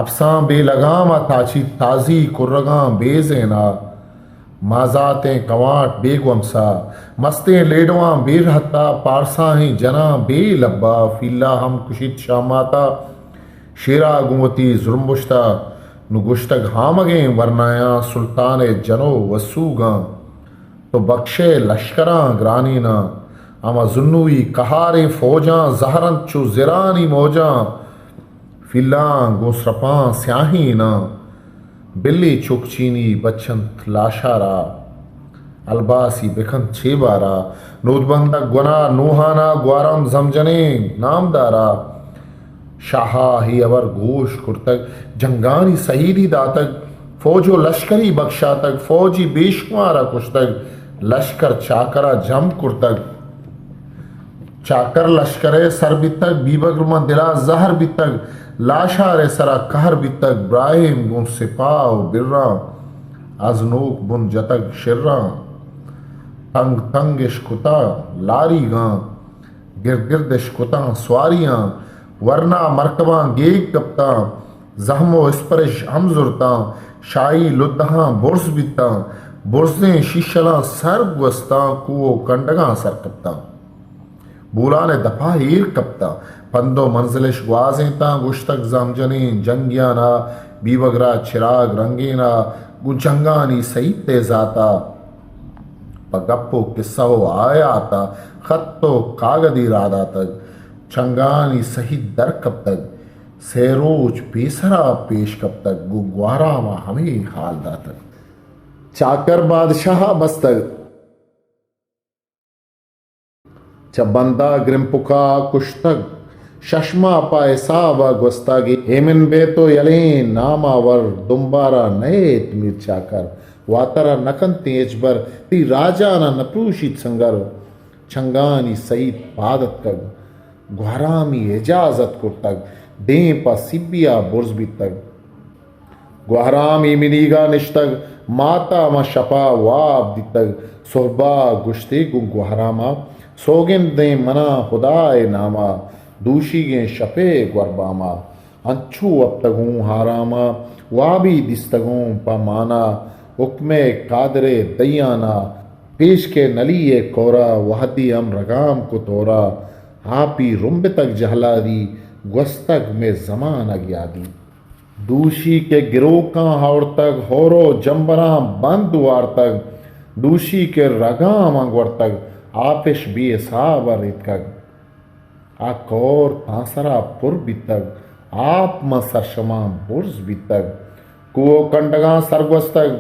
अफसां बेलगाम ताची ताज़ी कुर्रगां बेजेना माजातें कवाट बेगवमसा मस्तें लेडवां बेरहता पारसाहें जना बेलब्बा फिल्ला हम कुशित शामाता शेरा गुमती जुर्मुश्ता नुगुश्तग हामगें वरनाया सुल्तान जनो वसूगा तो बख्शे लश्करां ग्रानीना अमा जुन्नुई कहारें फौजां जहरन चु जिरानी मौजां फिल्लां गोसरपां स्याहीना बिल्ली चुकचीनी बचंत लाशारा अलबासी बिखन छेबारा नूदबंदा गुना नूहाना ग्वारम जमजने नामदारा शाहा ही अवर गोश कुर्तक जंगानी सहीदी दातक फौजो लश्करी बख्शा तक फौजी बेशुमारा कुश्तक लश्कर चाकरा जम कुर्तक चाकर लश्करे सर बितक बीबग्रमा दिला जहर बितक लाशारे सरा कहर बितक ब्राहिम गुन सिपाव बिर्रा अजनूक बुन जतक शिर्रा तंग तंग इश्कुता लारी गां गिर्द गिर्द इश्कुता स्वारियां वरना मरकबां गेग कप्ता जहमो इस्परिश हमजुरता शाही लुद्दहां बुर्स बिता बुर्सें शीशला सर गुस्ता कुओ कंडगा सर कप्ता बूलाने दफा हीर कप्ता पंदो मंजिलिश ग्वाजें ता गुश्तक जमजनी जंगियाना बीवगरा चिराग रंगीना गुजंगानी सही तेजाता पगप्पो किस्सा हो आया आता खत्तो कागदी रादा तक चंगानी सही दर कब तक सेरोज बेसरा पेश कब तक गुग्वारा व हमें हालदा तक चाकर बादशाह बस्तक चबंदा ग्रिमपुका कुश्तक शशमा पायसा व गुस्तागी हेमिन बेतो यलेन नामावर दुम्बारा नएत मीर चाकर वातरा नकन तेजबर ती राजा न नप्रूशित संगर छंगानी सईद पादत कग ग्वारामी इजाजत को तक दें पा सिबिया बुर्ज भी तक ग्वारामी मिनीगा निश्तग माता म शपा वाब दितग सोहबा गुश्ते गु ग्वारामा सोगिन दे मना खुदाए नामा दूशीगे शपे ग्वरबामा अंचू अब तगूं हारामा वाबी दिस्तगूं पमाना हुक्मे कादरे दयाना पेश के नली कोरा वहदी हम रगाम को तोरा आपी रुम्ब तक जहलादी ग्वस्तक में जमान अगियादी दूशी के गिरोह का हाउर तक होरो जम्बरा बंद वार तक दूशी के रगाम अंगवर तक आपिश भी सावर इतक आकोर तासरा पुर बितक आप म सरशमा बुर्ज बितक कुओ कंडगा सरगवस्तक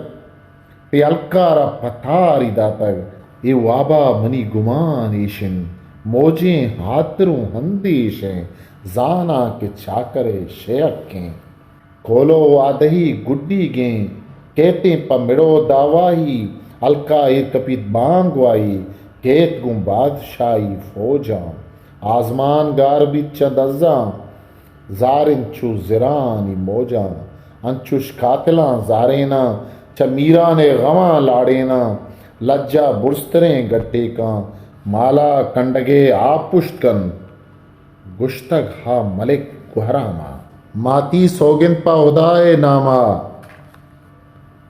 पे अलकारा पथारी दातक ये वाबा मनी गुमान ईशिन मोजें हातरू हंदीशें जाना के चाकरे शेयक के कोलो आदही गुड्डी गें कहते पमिड़ो दावाही अलका ये कपित बांगवाई केत गुं बादशाही फौजा आजमान गारबित चंदजा जारिन चु जिरानी मौजा अंचुश कातिला जारेना च मीरा ने गवा लाड़ेना लज्जा बुरस्तरें गट्टे का माला कंडगे आपुष्टकन गुश्तक हा मलिक गुहरामा माती सोगिन पा उदाए नामा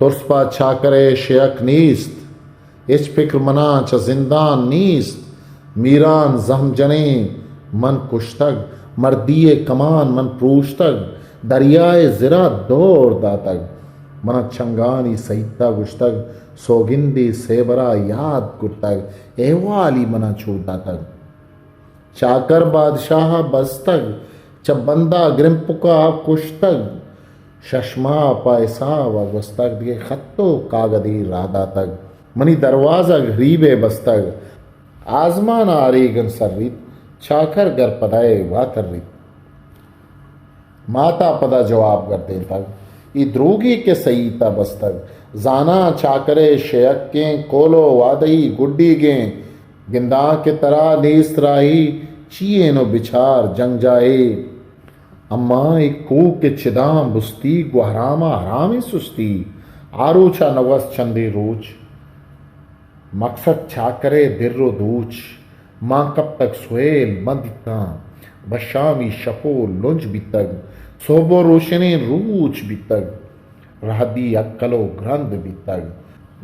तुर्सपा छाकरे शेयक नीस्त इच फिक्र मना च जिंदान नीस्त मीरान जहम जने मन कुश्तक मर्दिये कमान मन प्रूश्तक दरियाए जिरा दौर दातक मन छंगानी सहिता गुश्तक सोगिंदी सेबरा याद कुर्तक एवाली मना छूट दातक चाकर बादशाह बस्तक चबंदा ग्रिमपुका कुश्तक शशमा पैसा व गुस्तक दिए खत्तो कागदी रादा तक मनी दरवाजा गरीबे बस्तक आजमान आरेगन सर्रित चाकर गर पदाए वातर्रित माता पदा जवाब कर दे तक इद्रोगी के सईता बस्तक जाना चाकरे शेयक के कोलो वादई गुड्डी गे गिंदा के तरा नीस्त राही चिए नो बिछार जंग जाए अम्मा एक को के चिदाम बुस्ती गुहरामा हरामी सुस्ती आरोचा नवस चंदे रोज मकसद छाकरे दिर्रो दूच माँ कब तक सुहेल मंदिता बशामी शपो लुंज बितग सोबो रोशनी रूच बितग रहदी अक्कलो ग्रंथ बितग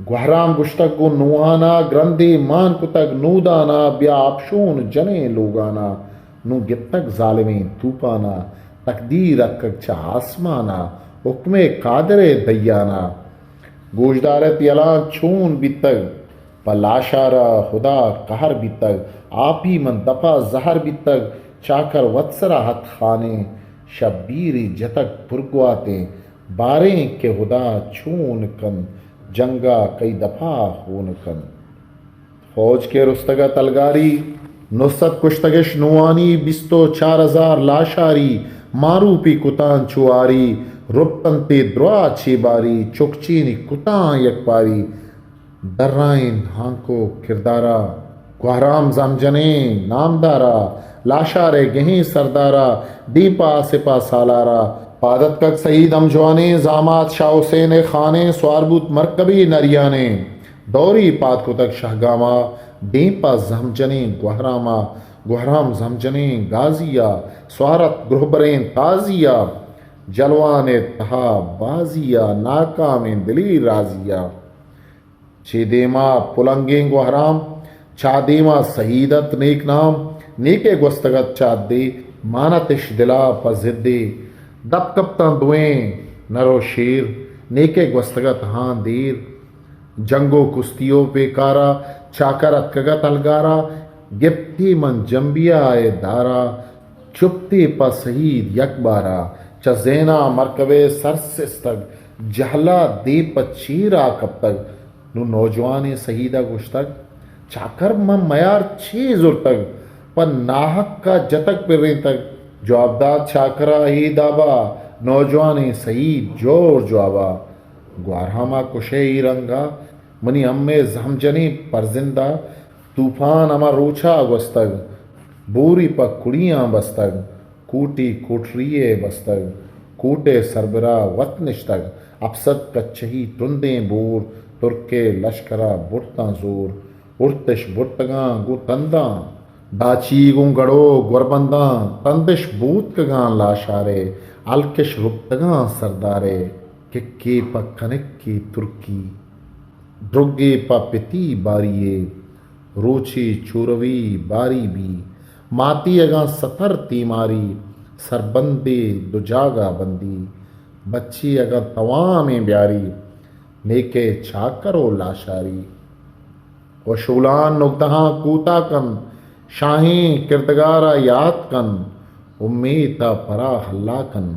गुहराम गुश्तक गो नुआना ग्रंदे मान कुतक नूदाना ब्या अपशून जने लोगाना नु गितक जालिमें तूपाना तकदीर अक्कक चा आसमाना हुक्मे कादरे दयाना गोशदारत यलान छून बितग पलाशारा खुदा कहर बितग आप ही मन दफा जहर बितग चाकर वत्सरा हथ खाने शब्बीरी जतक पुरगवाते बारें के खुदा छून कन जंगा कई दफा खून कन फौज के रुस्तगा तलगारी नुसरत कुश्तगिश नुआनी बिस्तो 4000 लाशारी मारूपी कुतान चुआरी रुपतंते द्रोआ छेबारी चुकचीनी कुतां यकपारी दर्राइन हांको किरदारा गुहराम जमजने नामदारा लाशारे गहीं सरदारा दीपा सिपा सालारा पादत कक सईद अमजवाने जामात शाह हुसैन खाने स्वारबूत मरकबी नरियाने दौरी पात को तक शाहगामा दीपा जमजने गुहरामा गुहराम जमजने गाजिया स्वारत गुहबरें ताजिया जलवान तहा बाजिया नाकाम दिली राजिया चेदेमा पुलंगे गुहराम चादेमा शहीदत नेक नाम नेके गुस्तगत चादे मानतिश दिला पजिदे दब कप्तां दुएं नरो शेर नेके गुस्तगत हाँ देर जंगो कुश्तियों पे कारा चाकर कगत अलगारा गिप्ती मन जम्बिया ए दारा चुपते प शहीद यकबारा चजेना मरकबे सरसिस्तग जहला दे पचीरा कब तक नु नौजवान शहीदा गुश्तक चाकर मम मयार 6 जुर तक पर नाहक का जतक पिरे तक जवाबदार चाकरा ही दाबा नौजवान शहीद जोर जवाबा ग्वारहामा कुशे ही रंगा मनी अम्मे जमजनी परजिंदा तूफान अमा रोछा वस्तग बोरी पर कुड़ियाँ बस्तग कूटी कोठरिए बस्तग कूटे सरबरा वत निश्तग अपसद कच्छही टुंदे बोर तुर्के लश्करा बुटता जोर उर्तश बुटगा गु तंदा दाची गु गड़ो गुरबंदा तंदिश बूत कगा लाशारे अलकिश रुपतगा सरदारे किक्के प कनिक्की तुर्की ड्रुगे प पिती बारिये रोची चूरवी बारी भी माती अगा सतर तीमारी सरबंदे दुजागा बंदी बच्ची अगा तवा में ब्यारी नेके छाकरो लाशारी वशूलान नुकदहा कूता कन शाही किरदगारा याद कन उम्मीद परा हल्ला कन